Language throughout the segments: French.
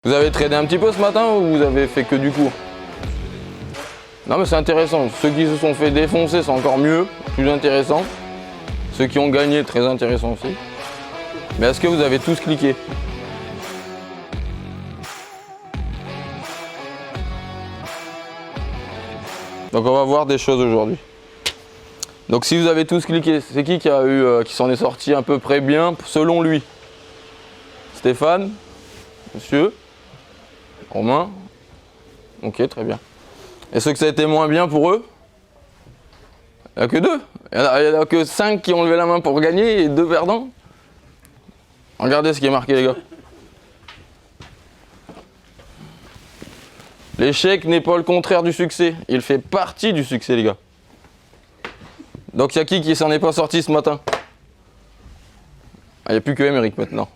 Vous avez tradé un petit peu ce matin ou vous avez fait que du cours? Non mais c'est intéressant, ceux qui se sont fait défoncer c'est encore mieux, plus intéressant. Ceux qui ont gagné, très intéressant aussi. Mais est-ce que vous avez tous cliqué? Donc on va voir des choses aujourd'hui. Donc si vous avez tous cliqué, c'est qui a eu, qui s'en est sorti à peu près bien selon lui? Stéphane? Monsieur? Romain? Ok, très bien. Et ceux que ça a été moins bien pour eux? Il n'y en a que deux. Il n'y en a que 5 qui ont levé la main pour gagner et 2 perdants. Regardez ce qui est marqué, les gars. L'échec n'est pas le contraire du succès. Il fait partie du succès, les gars. Donc, il y a qui s'en est pas sorti ce matin? Il n'y a plus que Émeric maintenant.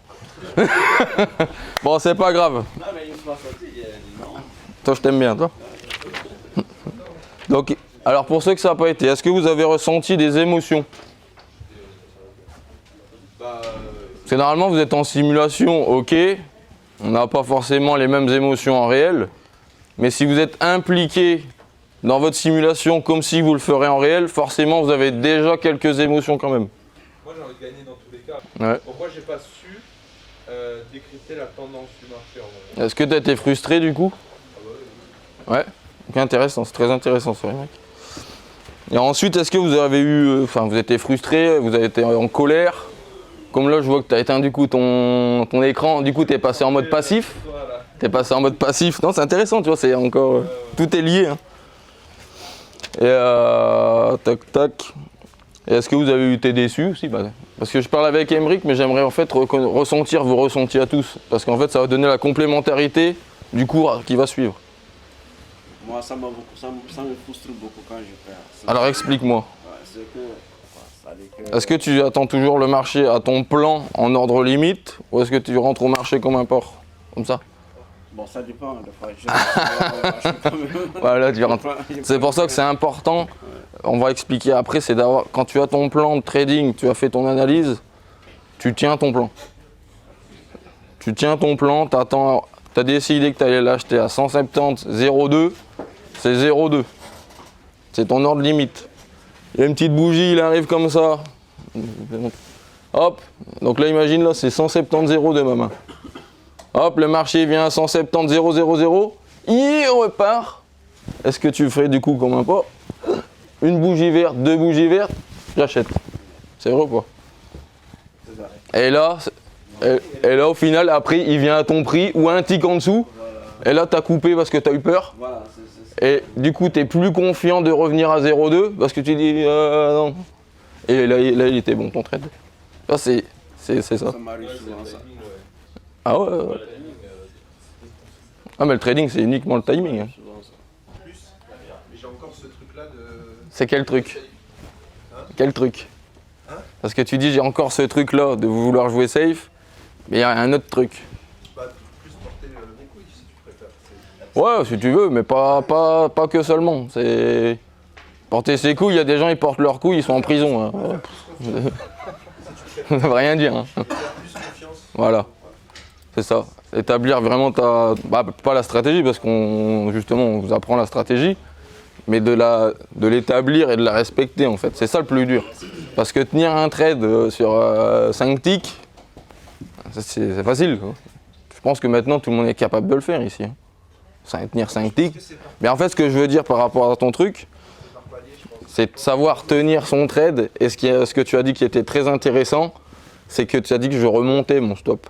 Bon, c'est pas grave. Non, mais une fois sorti, il y a non. Toi, je t'aime bien, toi. Donc, alors pour ceux que ça n'a pas été, est-ce que vous avez ressenti des émotions? Parce que normalement, vous êtes en simulation, ok. On n'a pas forcément les mêmes émotions en réel. Mais si vous êtes impliqué dans votre simulation comme si vous le ferez en réel, forcément, vous avez déjà quelques émotions quand même. Moi, j'ai envie de gagner dans tous les cas. Ouais. Pourquoi j'ai pas su décrypter la tendance du marché en vrai? Est-ce que tu as été frustré du coup? Ouais. Ok, intéressant, c'est très intéressant ça, mec. Et ensuite, est-ce que vous avez eu, enfin, vous étiez frustré, vous avez été en colère? Comme là, je vois que tu as éteint du coup ton écran, du coup, tu es passé en mode passif. Voilà. Tu es passé en mode passif. Non, c'est intéressant, tu vois, c'est encore. Tout est lié. Hein. Et tac, tac. Et est-ce que vous avez été déçus aussi? Parce que je parle avec Émeric, mais j'aimerais en fait ressentir vos ressentis à tous. Parce qu'en fait, ça va donner la complémentarité du cours qui va suivre. Moi, ça me frustre beaucoup quand je perds. Alors explique-moi. Ouais, c'est que, ça dit que. Est-ce que tu attends toujours le marché à ton plan en ordre limite ou est-ce que tu rentres au marché comme un porc? Comme ça? Bon, ça dépend. Des fois, je Voilà, tu rentres. C'est pour ça que c'est important. On va expliquer après, c'est d'avoir, quand tu as ton plan de trading, tu as fait ton analyse, tu tiens ton plan. Tu tiens ton plan, tu as décidé que tu allais l'acheter à 170,02, c'est 0,2. C'est ton ordre limite. Il y a une petite bougie, il arrive comme ça. Hop, donc là imagine, là c'est 170,02 ma main. Hop, le marché vient à 170,000, il repart. Est-ce que tu ferais du coup comme un pot? Une bougie verte, 2 bougies vertes, j'achète. C'est vrai ou pas? Et là, au final, après, il vient à ton prix ou un tick en dessous. Et là, tu as coupé parce que tu as eu peur. Voilà, Et du coup, tu es plus confiant de revenir à 0,2 parce que tu dis non. Et là, il était bon ton trade. Ça, c'est ça. ça m'arrive souvent ça. Ah ouais. Ah, mais le trading, c'est uniquement le timing. Hein. Souvent ça. Plus, mais j'ai encore ce truc-là de. C'est quel truc? Quel truc? Hein? Parce que tu dis, j'ai encore ce truc-là de vouloir jouer safe, mais il y a un autre truc. Bah, plus porter mes couilles si tu préfères. Ouais, si tu veux, mais pas que seulement. C'est porter ses couilles, il y a des gens, ils portent leurs couilles, ils sont en prison. Hein. Ça veut rien dire. Hein. Faire plus confiance. Voilà, c'est ça. Établir vraiment pas la stratégie, parce qu'on justement on vous apprend la stratégie, mais de l'établir et de la respecter en fait. C'est ça le plus dur. Parce que tenir un trade sur 5 ticks, c'est facile. Quoi. Je pense que maintenant tout le monde est capable de le faire ici. Hein. Tenir 5 ticks. Mais en fait, ce que je veux dire par rapport à ton truc, c'est de savoir tenir son trade. Et ce que tu as dit qui était très intéressant, c'est que tu as dit que je remontais mon stop.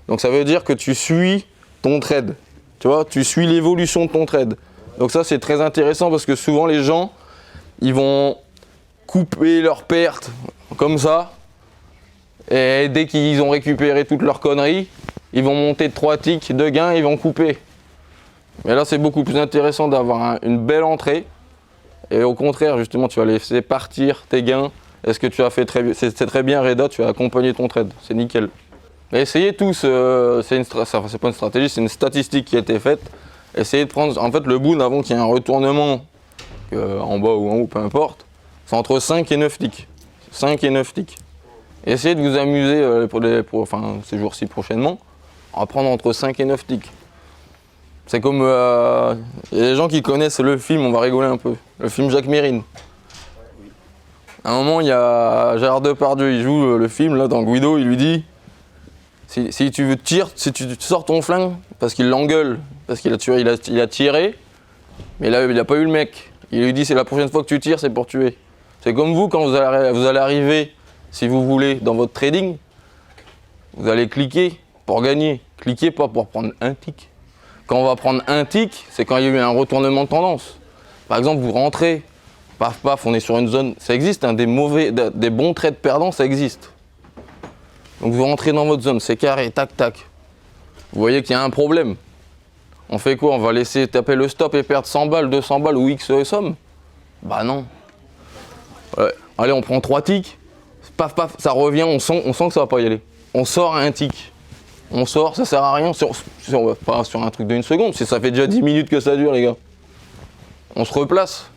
Donc ça veut dire que tu suis ton trade. Tu vois, tu suis l'évolution de ton trade. Donc ça, c'est très intéressant parce que souvent les gens, ils vont couper leurs pertes comme ça. Et dès qu'ils ont récupéré toutes leurs conneries, ils vont monter de 3 ticks de gains, ils vont couper. Mais là, c'est beaucoup plus intéressant d'avoir une belle entrée. Et au contraire, justement, tu vas laisser partir tes gains. Est-ce que tu as fait très bien? C'est très bien, Reda, tu as accompagné ton trade. C'est nickel. Mais essayez tous, c'est pas une stratégie, c'est une statistique qui a été faite. Essayez de prendre, en fait, le boon avant qu'il y ait un retournement, en bas ou en haut, peu importe, c'est entre 5 et 9 ticks. 5 et 9 ticks. Essayez de vous amuser pour ces jours-ci prochainement, à prendre entre 5 et 9 ticks. C'est comme. Il y a des gens qui connaissent le film, on va rigoler un peu. Le film Jacques Mérine. À un moment, il y a Gérard Depardieu, il joue le film, là, dans Guido, il lui dit si tu veux tirer, si tu sors ton flingue, parce qu'il l'engueule, parce qu'il a tué, il a tiré, mais là, il n'a pas eu le mec. Il lui dit c'est la prochaine fois que tu tires, c'est pour tuer. C'est comme vous, quand vous allez arriver, si vous voulez, dans votre trading, vous allez cliquer pour gagner. Cliquez pas pour prendre un tick. Quand on va prendre un tick, c'est quand il y a eu un retournement de tendance. Par exemple, vous rentrez, paf paf, on est sur une zone, ça existe, hein, des bons trades perdants, ça existe. Donc vous rentrez dans votre zone, c'est carré, tac tac. Vous voyez qu'il y a un problème. On fait quoi? On va laisser taper le stop et perdre 100 balles, 200 balles ou X somme? Bah non. Ouais. Allez, on prend 3 ticks, paf paf, ça revient, on sent que ça va pas y aller. On sort un tick. On sort, ça sert à rien, pas sur un truc d'une seconde, si ça fait déjà 10 minutes que ça dure, les gars. On se replace.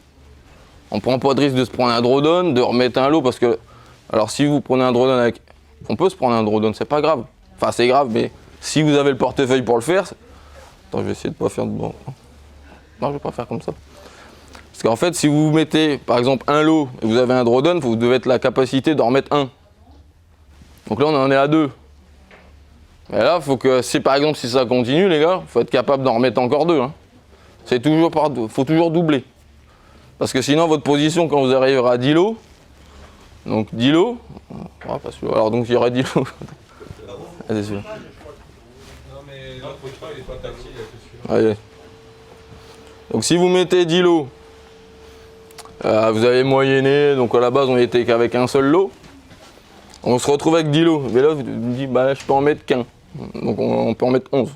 On prend pas de risque de se prendre un drawdown, de remettre un lot, parce que, alors si vous prenez un drawdown avec, on peut se prendre un drawdown, c'est pas grave. Enfin, c'est grave, mais si vous avez le portefeuille pour le faire, attends, je vais essayer de pas faire de bon. Non, je vais pas faire comme ça. Parce qu'en fait, si vous mettez, par exemple, un lot et vous avez un drawdown, vous devez être la capacité d'en remettre un. Donc là, on en est à 2. Et là, faut que, si par exemple, si ça continue, les gars, faut être capable d'en remettre encore 2. Hein. C'est toujours faut toujours doubler. Parce que sinon, votre position, quand vous arriverez à 10 lots, donc 10 lots, alors donc il y aura 10 lots. Allez, celui-là. Non, mais l'autre choix, il est pas tactile, Allez. Donc si vous mettez 10 lots, vous avez moyenné, donc à la base, on était qu'avec un seul lot. On se retrouve avec 10 lots. Mais là, vous me dites, bah, je peux en mettre qu'un. Donc on peut en mettre 11.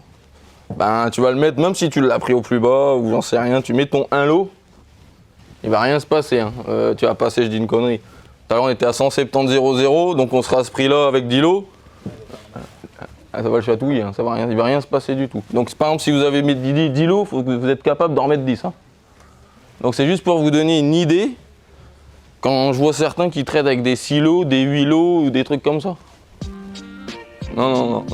Ben, tu vas le mettre, même si tu l'as pris au plus bas ou j'en sais rien, tu mets ton 1 lot, il va rien se passer. Hein. Tu vas passer, je dis une connerie. Tout à l'heure, on était à 170,00, donc on sera à ce prix-là avec 10 lots. Ça va le chatouiller, hein. Il va rien se passer du tout. Donc par exemple, si vous avez mis 10 lots, faut que vous êtes capable d'en remettre 10. Hein. Donc c'est juste pour vous donner une idée. Quand je vois certains qui traitent avec des 6 lots, des 8 lots ou des trucs comme ça. Non.